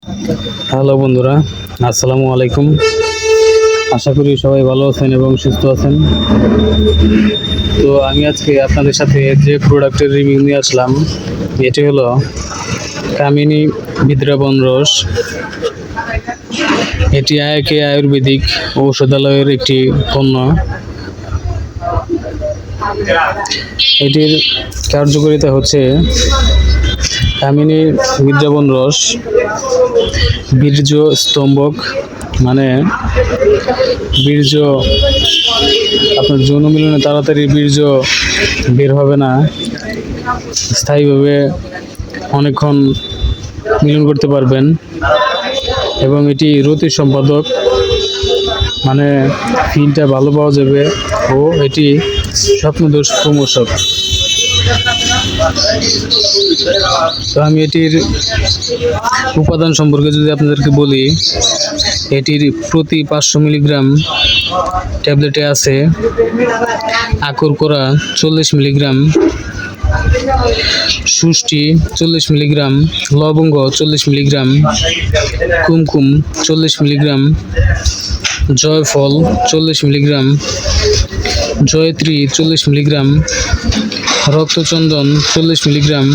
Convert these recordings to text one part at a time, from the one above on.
Hello বন্ধুরা, আসসালামু আলাইকুম। আশা করি সবাই ভালো আছেন এবং সুস্থ আছেন। তো আমি আজকে আপনাদের সাথে যে প্রোডাক্টের রিভিউ নিয়ে আসলাম, এটি হলো কামিনী বিদ্রাবণ রস। এটি আয়াকে আয়ুর্বেদিক ঔষধালয়ের একটি পণ্য। এটির কার্যকারিতা হচ্ছে কামিনী বিদ্রাবণ রস বীর্য স্তম্ভক, মানে বীর্য আপনার যৌন মিলনে তাড়াতাড়ি বীর্য বের হবে না, স্থায়ীভাবে অনেকক্ষণ মিলন করতে পারবেন। এবং এটি রতি সম্পাদক, মানে ফিলটা ভালো পাওয়া যাবে, ও এটি স্বপ্নদোষ প্রমোশক। তো আমি এটির উপাদান সম্পর্কে যদি আপনাদেরকে বলি, এটির প্রতি 500 মিলিগ্রাম ট্যাবলেটে আছে আকুর করা 40 মিলিগ্রাম, সুষ্টি 40 মিলিগ্রাম, লবঙ্গ 40 মিলিগ্রাম, কুমকুম 40 মিলিগ্রাম, জয়ফল 40 মিলিগ্রাম, জয়ত্রী 40 মিলিগ্রাম, রক্তচন্দন 40 মিলিগ্রাম,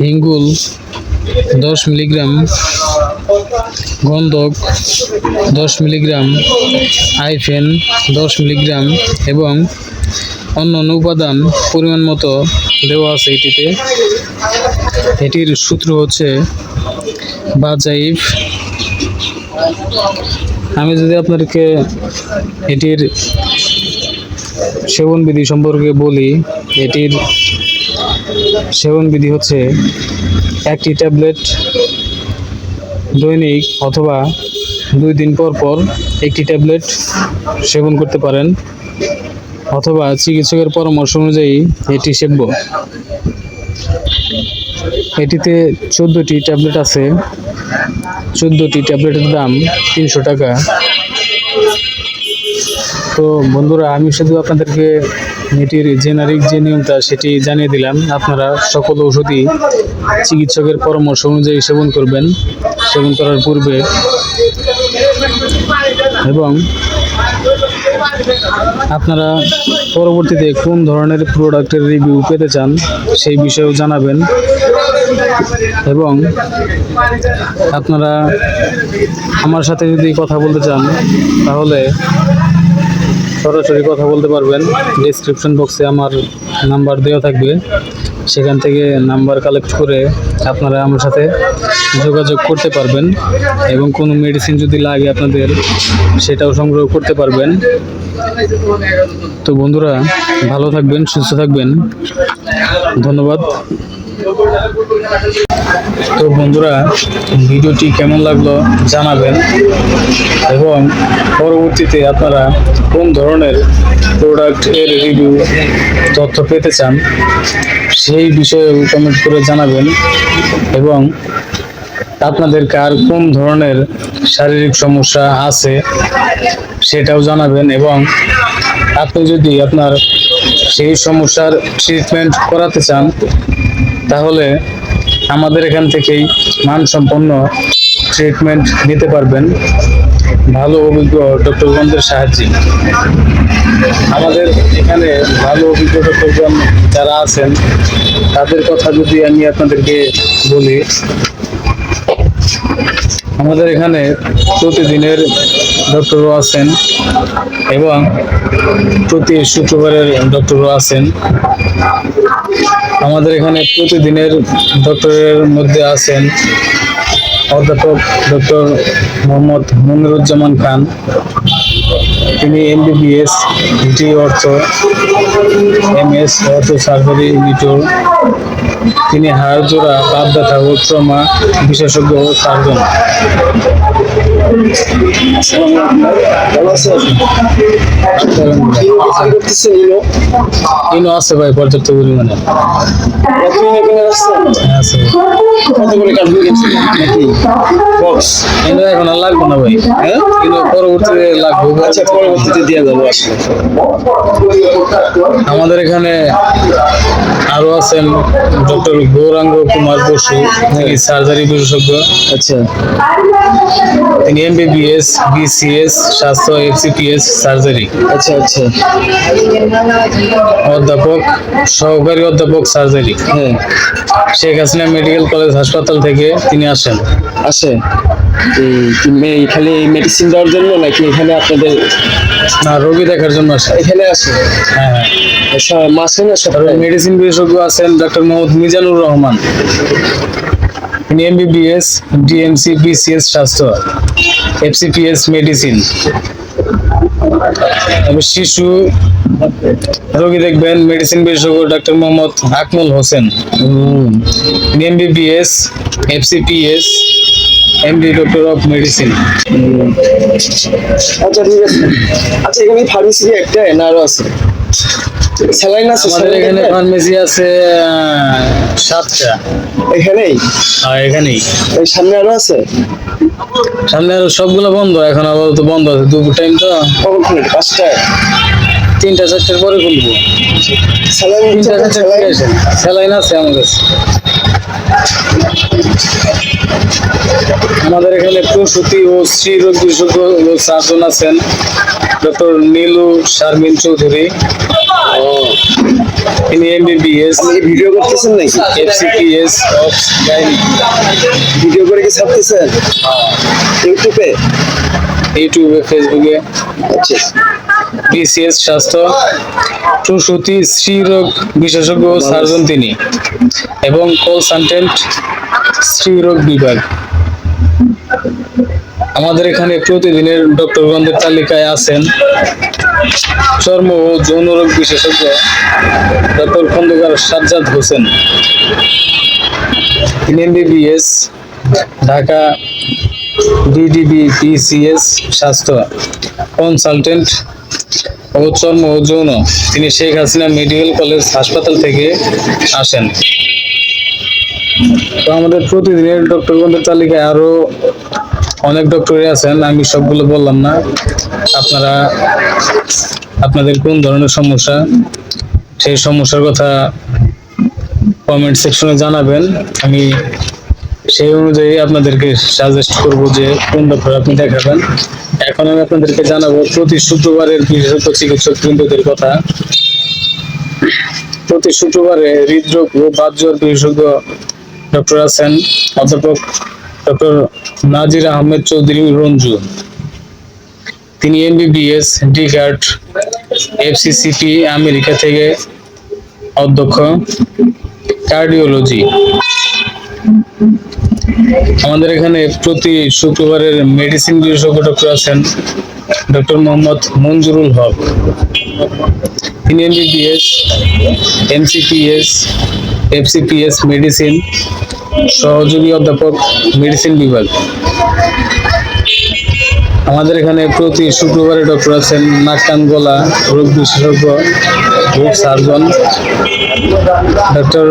হিঙ্গুল 10 মিলিগ্রাম, গন্ধক 10 মিলিগ্রাম, আইফেন 10 মিলিগ্রাম এবং অন্যান্য উপাদান পরিমাণ মতো দেওয়া আছে এটিতে। এটির সূত্র হচ্ছে বাজাইফ। আমি যদি আপনাদেরকে এটির সেবনবিধি সম্পর্কে বলি, এটির সেবনবিধি হচ্ছে একটি ট্যাবলেট দৈনিক অথবা 2 দিন পর পর একটি ট্যাবলেট সেবন করতে পারেন, অথবা চিকিৎসকের পরামর্শ অনুযায়ী এটি সেবন। এটিতে 14টি ট্যাবলেট আছে। 14টি ট্যাবলেটের দাম 300 টাকা। তো বন্ধুরা, আমি শুধু আপনাদেরকে এটির জেনারিক যে নিয়মটা সেটি জানিয়ে দিলাম। আপনারা সকল ওষুধই চিকিৎসকের পরামর্শ অনুযায়ী সেবন করবেন সেবন করার পূর্বে, এবং আপনারা পরবর্তীতে কোন ধরনের প্রোডাক্টের রিভিউ পেতে চান সেই বিষয়েও জানাবেন। এবং আপনারা আমার সাথে যদি কথা বলতে চান তাহলে সরাসরি কথা বলতে পারবেন। ডেসক্রিপশন বক্সে আমার নাম্বার দেওয়া থাকবে, সেখান থেকে নাম্বার কালেক্ট করে আপনারা আমার সাথে যোগাযোগ করতে পারবেন, এবং কোনো মেডিসিন যদি লাগে আপনাদের সেটাও সংগ্রহ করতে পারবেন। তো বন্ধুরা, ভালো থাকবেন, সুস্থ থাকবেন, ধন্যবাদ। তো বন্ধুরা, ভিডিওটি কেমন লাগলো জানাবেন, এবং পরবর্তীতে আপনারা কোন ধরনের প্রোডাক্ট এর রিভিউ তথ্য পেতে চান সেই বিষয়ে কমেন্ট করে জানাবেন, এবং আপনাদের কার কোন ধরনের শারীরিক সমস্যা আছে সেটাও জানাবেন। এবং আপনি যদি আপনার সেই সমস্যার ট্রিটমেন্ট করাতে চান তাহলে আমাদের এখান থেকেই মানসম্পন্ন ট্রিটমেন্ট নিতে পারবেন ভালো অভিজ্ঞ ডক্টরগণদের সাহায্যে। আমাদের এখানে ভালো অভিজ্ঞ ডক্টরগণ যারা আছেন তাদের কথা যদি আমি আপনাদেরকে বলি, আমাদের এখানে প্রতিদিনের ডক্টরও আছেন এবং প্রতি শুক্রবারের ডক্টরও আছেন। আমাদের এখানে প্রতিদিনের ডক্টরের মধ্যে আছেন অধ্যাপক ডক্টর মোহাম্মদ মনিরুজ্জামান খান। তিনি MBBS, ডি অর্থ, MS অর্থ সার্জারি নিটোর। তিনি হাড় জোড়া, বাত ব্যথা ও ট্রমা বিশেষজ্ঞ ও সার্জন। ভালো আছেন? কি করতেছেন ইনো? ইনো আছে ভাই পর্যাপ্ত পরিমাণে। আপনি এখানে আসছেন? আছে কত করে কাটবেন কিনছেন নাকি বক্স? ইনো এখন আর লাগবে না ভাই, হ্যাঁ ইনো পরবর্তীতে লাগবে। আচ্ছা, পরবর্তীতে দিয়ে যাবো আসলে। আমাদের এখানে আরো আছেন ডক্টর গৌরাঙ্গ কুমার বসু, তিনি সার্জারি বিশেষজ্ঞ। আচ্ছা তিনি এমবিবিএস, বিসিএস, স্বাস্থ্য, এফসিপিএস সার্জারি আচ্ছা আচ্ছা অধ্যাপক, সহকারী অধ্যাপক সার্জারি, হ্যাঁ শেখ হাসিনা মেডিকেল কলেজ হাসপাতাল থেকে তিনি আসেন। আসে। খালি মেডিসিন দেওয়ার জন্য নাকি এখানে আপনাদের না, রোগী দেখার জন্য আসেন। এখানে আসে? হ্যাঁ হ্যাঁ। মাসে না সপ্তাহে? মেডিসিন বিশেষজ্ঞ আছেন ডক্টর মোহাম্মদ মিজানুর রহমান, তিনি এমবিবিএস, ডিএমসি, বিসিএস স্বাস্থ্য, এফসিপিএস মেডিসিন। তবে শিশু রোগী দেখবেন মেডিসিন বিশেষজ্ঞ ডক্টর মোহাম্মদ আকমল হোসেন, তিনি MBBS, FCPS, MD doctor of medicine. আচ্ছা ঠিক আছে। আচ্ছা এখানে ফার্মেসি একটা না আরো আছে? স্যালাইন আছে? আমাদের এখানে ফার্মেসি আছে 7টা। এখানেই? আর এখানেই এই সামনে আরো আছে? সামনে আরো সবগুলো বন্ধ, এখন আপাতত বন্ধ আছে, দুপুর টাইম তো। কখন খুলে? 5টায়? 3টা 4টার পরে খুলবো। স্যালাইন 3টা 4টায় আসেন, স্যালাইন আছে আমার কাছে। আমাদের এখানে প্রসূতি ও স্ত্রী রোগ বিশেষজ্ঞ সার্জন আছেন ডক্টর নীলু শারমিন চৌধুরী, তিনি এমবিবিএস, ভিডিও করতেছেন নাকি? FCPS of gynae. ভিডিও করে কি ছাড়তেছেন ইউটিউবে? ইউটিউবে, ফেসবুকে। আচ্ছা বিসিএস স্বাস্থ্য, প্রসূতি স্ত্রী রোগ বিশেষজ্ঞ সার্জন তিনি, এবং কনসালটেন্ট স্ত্রী রোগ বিভাগ। আমাদের এখানে প্রতিদিনের ডক্টরগণদের তালিকায় আছেন চর্ম ও যৌন রোগ বিশেষজ্ঞ ডক্টর খন্দকার সাজ্জাদ হোসেন, তিনি এমবিবিএস, ঢাকা ডিডিবি বিসিএস স্বাস্থ্য, কনসালটেন্ট ও চর্ম ও যৌন, তিনি শেখ হাসিনা মেডিকেল কলেজ হাসপাতাল থেকে আসেন। তো আমাদের প্রতিদিনের ডক্টরগণদের তালিকায় আরো অনেক ডক্টরই আছেন, আমি সবগুলো বললাম না। আপনারা আপনাদের কোন ধরনের সমস্যা, সেই সমস্যার কথা কমেন্ট সেকশনে জানাবেন, আমি সেই অনুযায়ী আপনাদেরকে সাজেস্ট করব যে কোন ডক্টর আপনি দেখাবেন। এখন আমি আপনাদেরকে জানাবো প্রতি শুক্রবারের বিশেষজ্ঞ চিকিৎসক বৃন্দদের কথা। প্রতি শুক্রবারে হৃদরোগ ও বাতজ্বর বিশেষজ্ঞ ডক্টর আছেন অধ্যাপক ডক্টর নাজির আহমেদ চৌধুরী রঞ্জু, তিনি এমবিবিএস, ডিকার্ট, এফসিসিপি আমেরিকা থেকে অধ্যক্ষ, কার্ডিওলজি। আমাদের এখানে প্রতি শুক্রবারের মেডিসিন বিশেষজ্ঞ ডক্টর আছেন ডক্টর মোহাম্মদ মঞ্জুরুল হক, তিনি এমবিবিএস, এমসিপিএস, এফসিপিএস মেডিসিন, সহযোগী অধ্যাপক মেডিসিন বিভাগ। আমাদের এখানে প্রতি শুক্রবারে ডক্টর আছেন নাক কান গলা রোগ বিশেষজ্ঞ রোগ surgeon doctor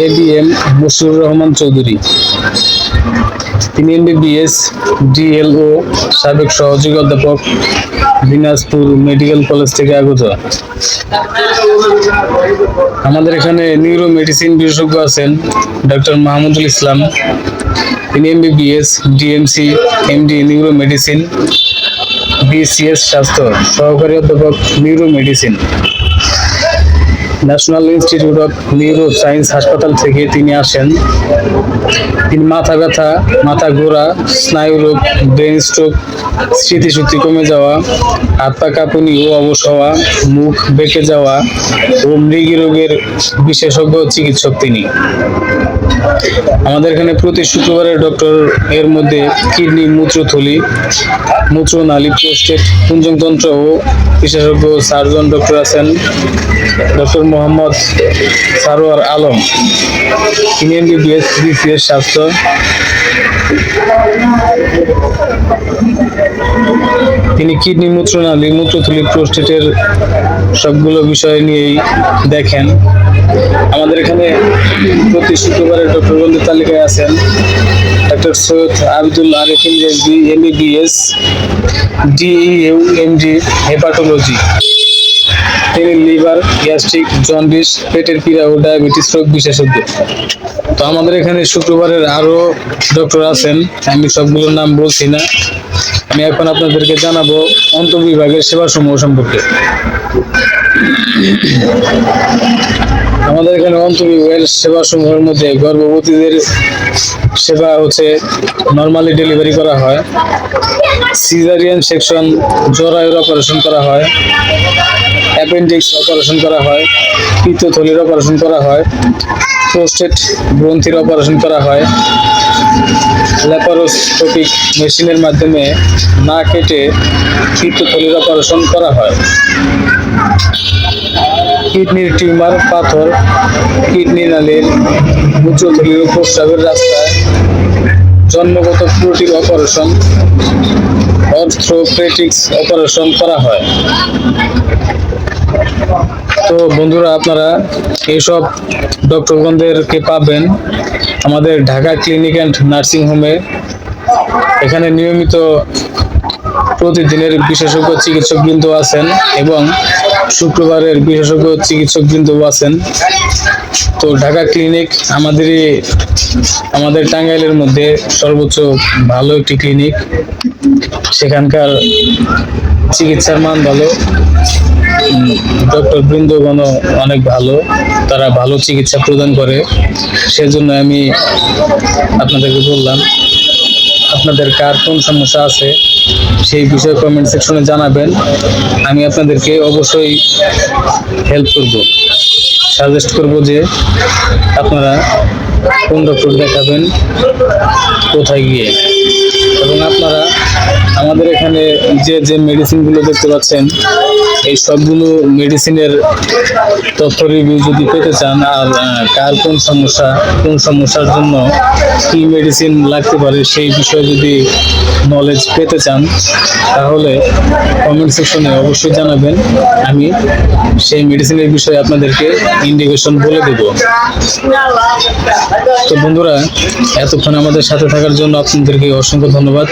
ABM Mashiur Rahman Chowdhury, তিনি এমবিবিএস, ডিএলও, সাবেক সহযোগী অধ্যাপক, দিনাজপুর মেডিকেল কলেজ থেকে আগত। আমাদের এখানে নিউরো মেডিসিন বিশেষজ্ঞ আছেন ডক্টর মাহমুদুল ইসলাম, তিনি MBBS, DMC, MD neuro medicine, BCS স্বাস্থ্য, সহকারী অধ্যাপক neuro medicine, national institute of neuro science হাসপাতাল থেকে তিনি আসেন। তিনি মাথা ব্যথা, মাথা ঘোরা, স্নায়ু রোগ, ব্রেন স্ট্রোক, স্মৃতিশক্তি কমে যাওয়া, হাত পা কাঁপুনি ও অবশ হওয়া, মুখ বেঁকে যাওয়া ও মৃগী রোগের বিশেষজ্ঞ চিকিৎসক তিনি। আমাদের এখানে প্রতি শুক্রবারের ডক্টর এর মধ্যে কিডনি, মূত্রথলি, মূত্রনালী, প্রোস্টেট, পুঞ্জনতন্ত্র ও বিশেষজ্ঞ সার্জন ডক্টর আছেন ডক্টর মোহাম্মদ সারোয়ার আলম, তিনি এমবিবিএস, বিসিএস স্বাস্থ্য, তিনি কিডনি, মূত্রনালী, মূত্রথলি, প্রোস্টেটের সবগুলো বিষয় নিয়েই দেখেন। আমাদের এখানে প্রতি শুক্রবারে ডক্টরগণদের তালিকায় আছেন doctor Syed Abdul Arif Rezvi MBBS DEU MD hepatology. তিনি লিভার, গ্যাস্ট্রিক, জন্ডিস, পেটের পীড়া ও ডায়াবেটিস রোগ বিশেষজ্ঞ। তো আমাদের এখানে শুক্রবারের আরো ডক্টর আছেন, আমি সবগুলোর নাম বলছি না। আমি এখন আপনাদেরকে জানাবো অন্তর্বিভাগের সেবাসমূহ সম্পর্কে। আমাদের এখানে অন্তর্বিভাগের সেবাসমূহের মধ্যে গর্ভবতীদের সেবা হচ্ছে নর্মালি ডেলিভারি করা হয়, সিজারিয়ান সেকশন, জরায়ুর অপারেশন করা হয়, অ্যাপেন্ডিক্স অপারেশন করা হয়, পিত্তথলির অপারেশন করা হয়, প্রোস্টেট গ্রন্থির অপারেশন করা হয়, ল্যাপারোস্কোপিক মেশিনের মাধ্যমে না কেটে পিত্তথলির অপারেশন করা হয়, কিডনির টিউমার, পাথর, কিডনি নালীর, মূত্রথলির ও প্রস্রাবের রাস্তায় জন্মগত ত্রুটির অপারেশন, অর্থোপেডিক্স অপারেশন করা হয়। তো বন্ধুরা, আপনারা এইসব ডক্টরগণদেরকে পাবেন আমাদের ঢাকা ক্লিনিক অ্যান্ড নার্সিং হোমে। এখানে নিয়মিত প্রতিদিনের বিশেষজ্ঞ চিকিৎসকবৃন্দ আছেন এবং শুক্রবারের বিশেষজ্ঞ চিকিৎসকবৃন্দ আছেন। তো ঢাকা ক্লিনিক আমাদের টাঙ্গাইলের মধ্যে সর্বোচ্চ ভালো একটি ক্লিনিক। সেখানকার চিকিৎসার মান ভালো, ডক্টর বৃন্দগণ অনেক ভালো, তারা ভালো চিকিৎসা প্রদান করে। সেজন্য আমি আপনাদেরকে বললাম, আপনাদের কার কোন সমস্যা আছে সেই বিষয়ে কমেন্ট সেকশনে জানাবেন। আমি আপনাদেরকে অবশ্যই হেল্প করব, সাজেস্ট করব যে আপনারা কোন ডক্টর দেখাবেন, কোথায় গিয়ে। এবং আপনারা আমাদের এখানে যে মেডিসিনগুলো দেখতে পাচ্ছেন, এই সবগুলো মেডিসিনের তথ্য রিভিউ যদি পেতে চান, আর কার কোন সমস্যার জন্য কি মেডিসিন লাগতে পারে সেই বিষয়ে যদি নলেজ পেতে চান, তাহলে কমেন্ট সেকশনে অবশ্যই জানাবেন। আমি সেই মেডিসিনের বিষয়ে আপনাদেরকে ইন্ডিকেশন বলে দেব। তো বন্ধুরা, এতক্ষণ আমাদের সাথে থাকার জন্য আপনাদেরকে অসংখ্য ধন্যবাদ।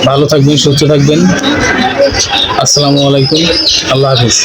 ভালো থাকবেন, সুস্থ থাকবেন। আসসালামু আলাইকুম, আল্লাহ হাফিজ।